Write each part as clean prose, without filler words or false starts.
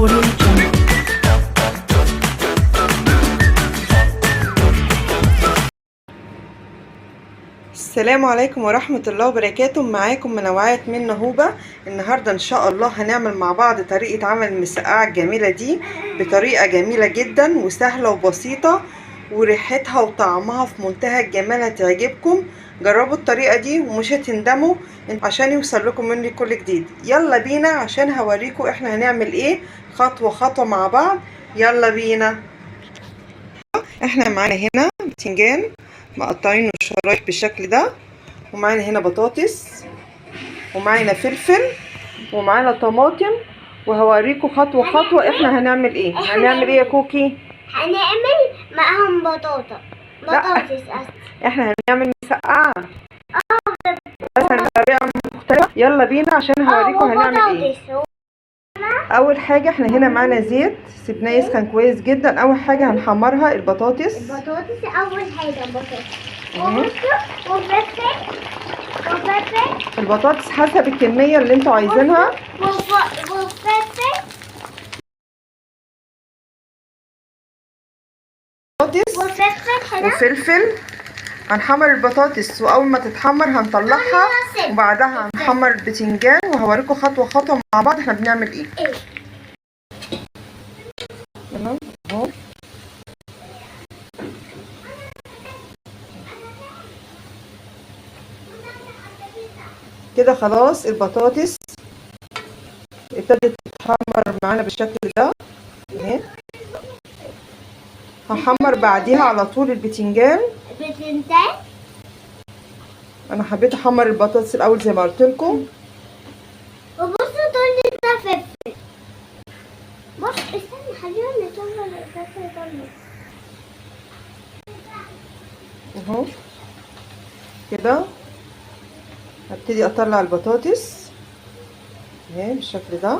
Audio Jungle. السلام عليكم ورحمة الله وبركاته. معاكم منوعات من نهوبة. النهاردة ان شاء الله هنعمل مع بعض طريقة عمل المسقعة الجميلة دي بطريقة جميلة جدا وسهلة وبسيطة، وريحتها وطعمها في منتهى الجمال هتعجبكم. جربوا الطريقة دي ومش هتندموا عشان يوصل لكم مني كل جديد. يلا بينا عشان هوريكم احنا هنعمل ايه خطوة خطوة مع بعض. يلا بينا. احنا معانا هنا بتنجان مقطعينه شرايح بالشكل ده، ومعانا هنا بطاطس، ومعانا فلفل، ومعانا طماطم، وهوريكم خطوه خطوه احنا هنعمل ايه. هنعمل ايه يا كوكي؟ هنعمل معاهم بطاطس. احنا هنعمل مسقعه بس بطريقه مختلفه. يلا بينا عشان هوريكم هنعمل ايه. اول حاجه احنا هنا معانا زيت سيبناه يسخن كويس جدا. اول حاجه هنحمرها البطاطس. اول حاجه وفلفل البطاطس حسب الكميه اللي انتوا عايزينها. وفلفل. هنحمر البطاطس واول ما تتحمر هنطلعها، وبعدها هنحمر البتنجان وهوريكم خطوه خطوه مع بعض احنا بنعمل ايه. تمام اهو كده خلاص. البطاطس ابتدت تتحمر معانا بالشكل ده اهي. هحمر بعديها على طول البتنجان. انا حبيت احمر البطاطس الاول زي ما قلت لكم. وبصوا دول ده فلفل. بص استنى خلينا نطلع الفلفل ده اهو كده. هبتدي اطلع البطاطس اهي بالشكل ده.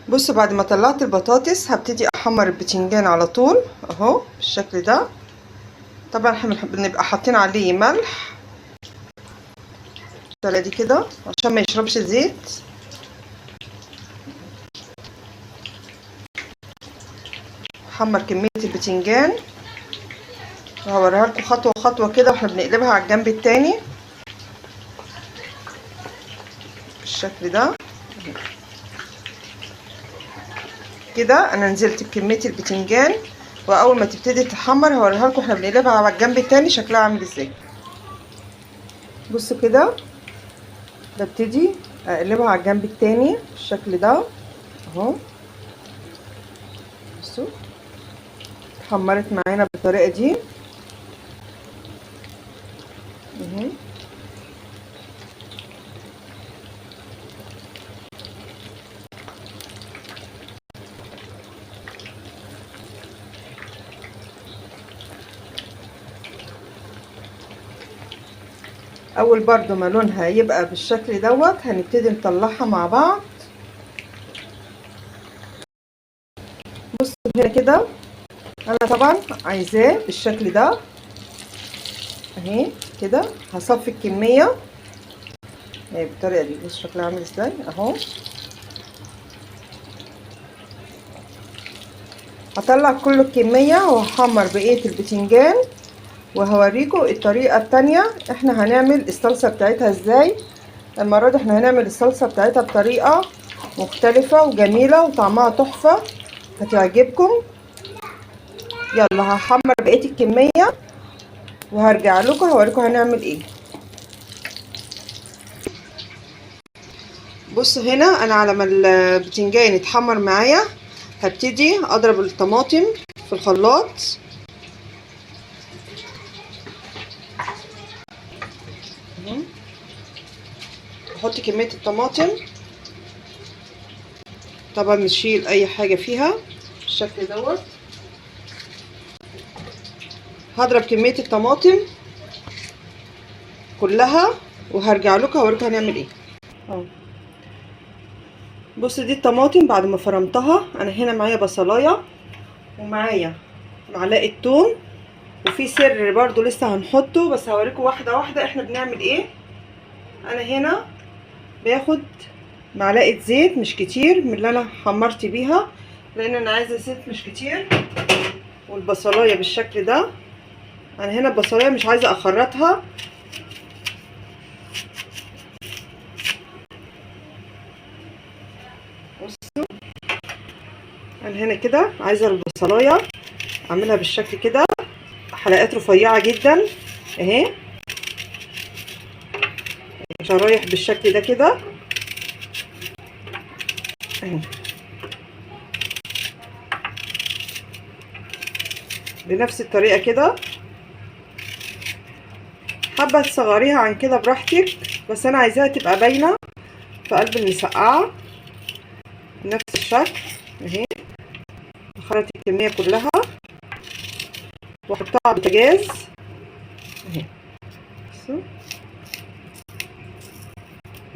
بصوا بعد ما طلعت البطاطس هبتدي احمر البتنجان على طول اهو بالشكل ده. طبعا احنا بنبقى حاطين عليه ملح دي كده عشان ما يشربش زيت. احمر كميه البتنجان وهوريها لكم خطوه خطوه كده واحنا بنقلبها على الجنب التاني بالشكل ده كده. انا نزلت بكميه البتنجان، واول ما تبتدي تتحمر هوريها لكم احنا بنقلبها على الجنب التاني شكلها عامل ازاي. بصوا كده ببتدي اقلبها على الجنب التاني بالشكل ده اهو. بصوا اتحمرت معانا بالطريقه دي اهو. اول برضو ما لونها يبقى بالشكل دوت هنبتدي نطلعها مع بعض. بصوا هنا كده انا طبعا عايزاه بالشكل ده اهي كده. هصفي الكميه اهي بالطريقه دي. بصوا شكلها عامل ازاي اهو. هطلع كل الكميه وهحمر بقيه البتنجان، وهوريكم الطريقه التانية احنا هنعمل الصلصه بتاعتها ازاي. المره دي احنا هنعمل الصلصه بتاعتها بطريقه مختلفه وجميله وطعمها تحفه هتعجبكم. يلا هحمر بقيه الكميه وهرجع لكم هوريكم هنعمل ايه. بصوا هنا انا على ما البتنجان يتحمر معايا هبتدي اضرب الطماطم في الخلاط. احط كميه الطماطم طبعا نشيل اي حاجه فيها بالشكل دوت. هضرب كميه الطماطم كلها وهرجع لكم اوريكم هنعمل ايه. بص دي الطماطم بعد ما فرمتها. انا هنا معايا بصلايه ومعايا معلقه توم، وفي سر برضو لسه هنحطه بس هوريكم واحده واحده احنا بنعمل ايه. انا هنا باخد معلقه زيت مش كتير من اللي انا حمرت بيها، لان انا عايزه زيت مش كتير. والبصلايه بالشكل ده. انا هنا البصلايه مش عايزه اخرطها. بصوا انا هنا كده عايزه البصلايه اعملها بالشكل كده حلقات رفيعه جدا اهي، شرايح بالشكل ده كده اهي، بنفس الطريقه كده. حابه تصغريها عن كده براحتك، بس انا عايزاها تبقى باينه في قلب المسقعه بنفس الشكل اهي. بخرط الكميه كلها واحطها على البوتاجاز اهي. بصوا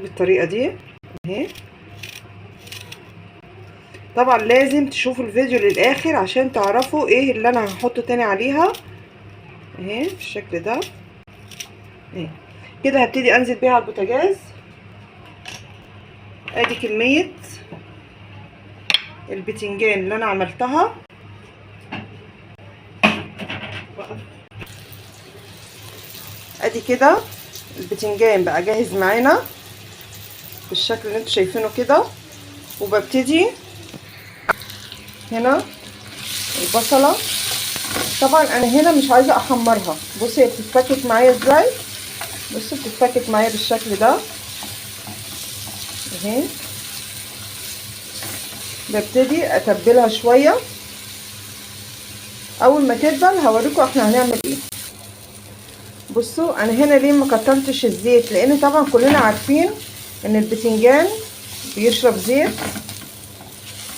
بالطريقه دي اهي. طبعا لازم تشوفوا الفيديو للاخر عشان تعرفوا ايه اللي انا هحطه تاني عليها اهي بالشكل ده اهي كده. هبتدي انزل بيها على البوتاجاز. ادي كميه البتنجان اللي انا عملتها. ادي كده البتنجان بقى جاهز معانا بالشكل اللي انتوا شايفينه كده. وببتدي هنا البصله. طبعا انا هنا مش عايزه احمرها. بصي هي بتتفكك معايا ازاي. بصي بتتفكك معايا بالشكل ده اهي. ببتدي اتبلها شويه. اول ما تدبل هوريكم احنا هنعمل ايه. بصوا انا هنا ليه ما كترتش الزيت، لان طبعا كلنا عارفين ان البتنجان بيشرب زيت،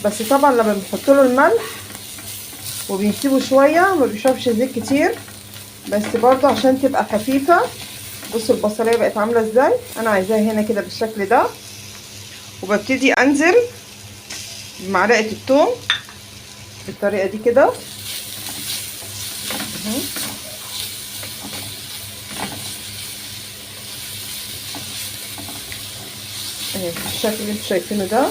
بس طبعا لما بنحط له الملح وبنسيبه شويه ما بيشربش زيت كتير، بس برضه عشان تبقى خفيفه. بصوا البصلايه بقت عامله ازاي. انا عايزاها هنا كده بالشكل ده. وببتدي انزل بمعلقه الثوم بالطريقه دي كده اهي بالشكل اللي انتوا شايفينه ده.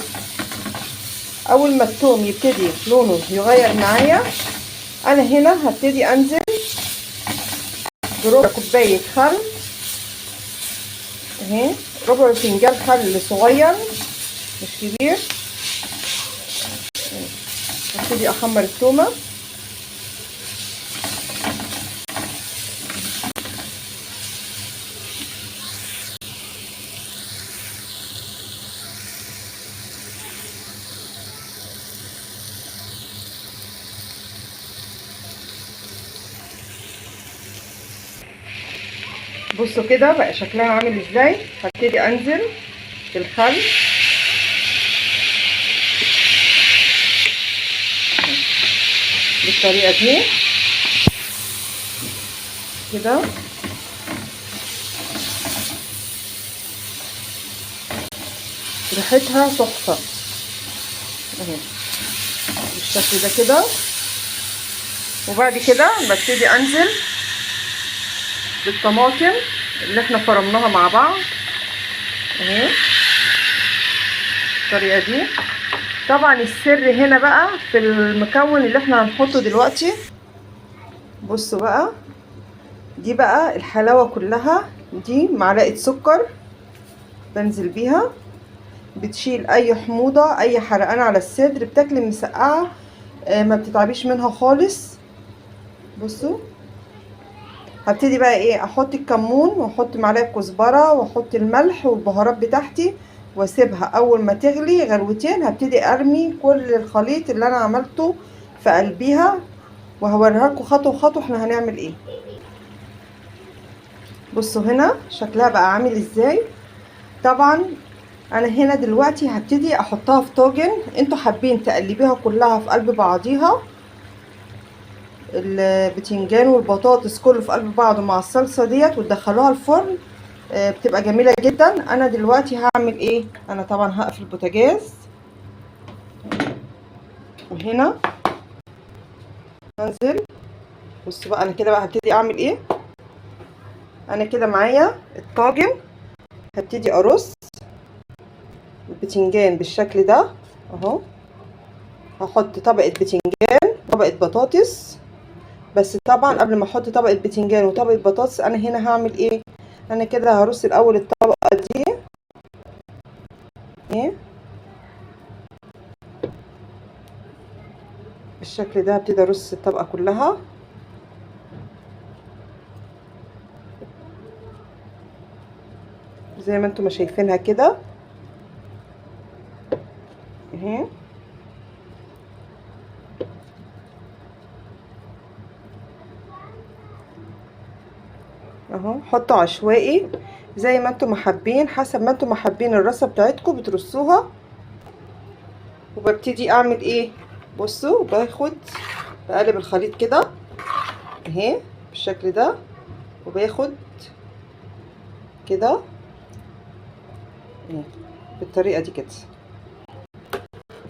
اول ما الثوم يبتدي لونه يغير معايا انا هنا هبتدي انزل بربع كوبايه خل اهي، ربع فنجان خل صغير مش كبير. هبتدي احمر التومه. بصوا كده بقى شكلها عامل ازاي. هبتدي انزل بالخل بالطريقه دي كده. ريحتها تحفه اهي بالشكل ده كده. وبعد كده ببتدي انزل بالطماطم اللي احنا فرمناها مع بعض اهي بالطريقه دي. طبعا السر هنا بقى في المكون اللي احنا هنحطه دلوقتي. بصوا بقى دي بقى الحلاوه كلها. دي معلقه سكر بنزل بيها، بتشيل اي حموضه اي حرقان على الصدر. بتاكلي مسقعه ما بتتعبيش منها خالص. بصوا هبتدي بقى ايه احط الكمون واحط معلقه كزبره واحط الملح والبهارات بتاعتي واسيبها. اول ما تغلي غلوتين هبتدي ارمي كل الخليط اللي انا عملته في قلبيها، وهوريها لكم خطوه خطوه احنا هنعمل ايه. بصوا هنا شكلها بقى عامل ازاي. طبعا انا هنا دلوقتي هبتدي احطها في طاجن. انتوا حابين تقلبيها كلها في قلب بعضيها، البتنجان والبطاطس كله في قلب بعضه مع الصلصه ديت، وتدخلوها الفرن، بتبقى جميله جدا. انا دلوقتي هعمل ايه؟ انا طبعا هقفل البوتاجاز، وهنا هنزل. بصوا بقى انا كده بقى هبتدي اعمل ايه. انا كده معايا الطاجن، هبتدي ارص البتنجان بالشكل ده اهو. هحط طبقه بتنجان، طبقه بطاطس. بس طبعا قبل ما احط طبقه بتنجان وطبقه بطاطس، انا هنا هعمل ايه؟ انا كده هرص الاول الطبقه دي ايه بالشكل ده. هبتدي ارص الطبقه كلها زي ما انتم ما شايفينها كده اهي. اهو حطوا عشوائي زي ما انتم حابين، حسب ما انتم حابين الرصه بتاعتكم بترصوها. وببتدي اعمل ايه؟ بصوا بقلب الخليط كده اهي بالشكل ده، وباخد كده بالطريقه دي كده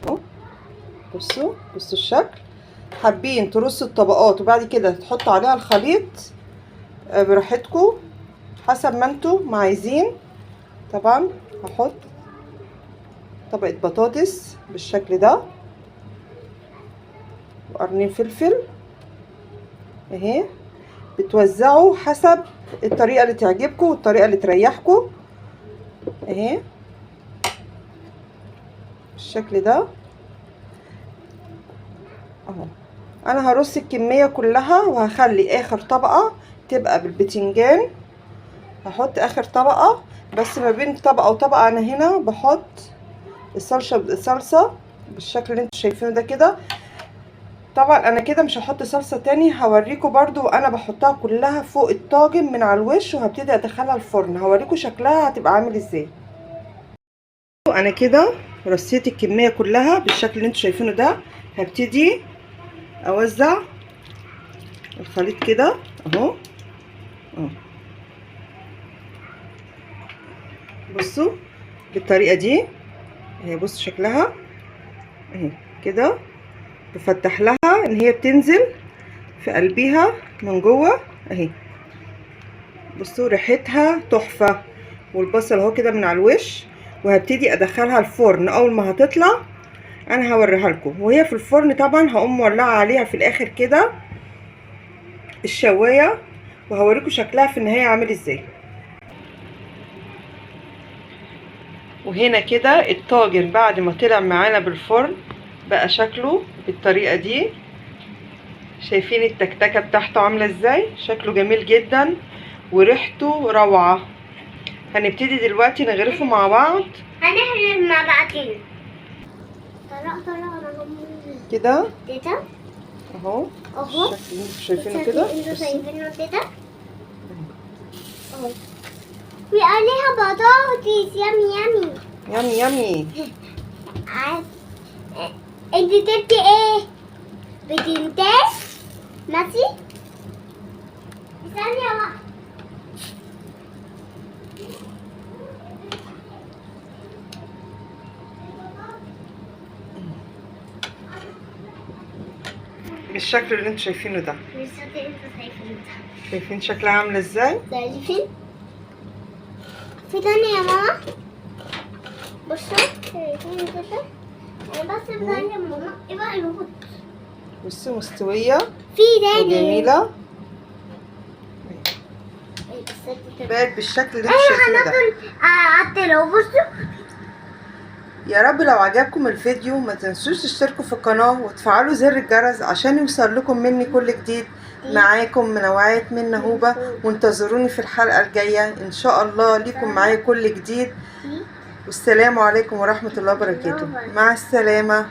اهو. بصوا الشكل. حابين ترصوا الطبقات وبعد كده تحطوا عليها الخليط براحتكم حسب ما انتم عايزين. طبعا هحط طبقه بطاطس بالشكل ده، وقرنين فلفل اهي. بتوزعوا حسب الطريقه اللي تعجبكم والطريقه اللي تريحكم اهي بالشكل ده اهو. انا هرص الكميه كلها وهخلي اخر طبقه تبقى بالبتنجان. هحط اخر طبقه، بس ما بين طبقه وطبقه انا هنا بحط الصلصه بالشكل اللي انتوا شايفينه ده كده. طبعا انا كده مش هحط صلصه تاني، هوريكم برضو وانا بحطها كلها فوق الطاجن من على الوش، وهبتدي ادخلها الفرن. هوريكم شكلها هتبقى عامل ازاي. انا كده رصيت الكميه كلها بالشكل اللي انتوا شايفينه ده. هبتدي اوزع الخليط كده اهو. بصوا بالطريقه دي اهي. بصوا شكلها اهي كده. بفتح لها ان هي بتنزل في قلبيها من جوه اهي. بصوا ريحتها تحفه، والبصل اهو كده من على الوش. وهبتدي ادخلها الفرن. اول ما هتطلع انا هوريها لكم وهي في الفرن. طبعا هقوم مولعه عليها في الاخر كده الشوايه، وهوريكم شكلها في النهايه عامل ازاي. وهنا كده الطاجن بعد ما طلع معانا بالفرن بقى شكله بالطريقه دي. شايفين التكتكه بتاعته عامله ازاي؟ شكله جميل جدا وريحته روعه. هنبتدي دلوقتي نغرفه مع بعض. هنغرف مع بعضين. كده كده اهو. اهو شايفينه كده؟ انتوا شايفينه كده اهو. في عليها بطاطس يامي يامي يامي. انت جبتي ايه؟ بتنتاج ماشي. ثانية واحدة. بالشكل اللي انتوا شايفينه ده. شايفين شايفين شكلها عامله ازاي؟ شايفين. في تاني يا ماما. بصوا شايفين كده. انا بس بتعلم ماما ايه بقى الوقت. بصوا مستويه في تاني وجميله. بقت بالشكل اللي انتوا شايفينه ده. هناكل بصوا. يا رب لو عجبكم الفيديو ما تنسوش تشتركوا في القناه وتفعلوا زر الجرس عشان يوصل لكم مني كل جديد. معاكم منوعات من نهوبة، وانتظروني في الحلقة الجاية ان شاء الله ليكم معايا كل جديد. والسلام عليكم ورحمة الله وبركاته. مع السلامة.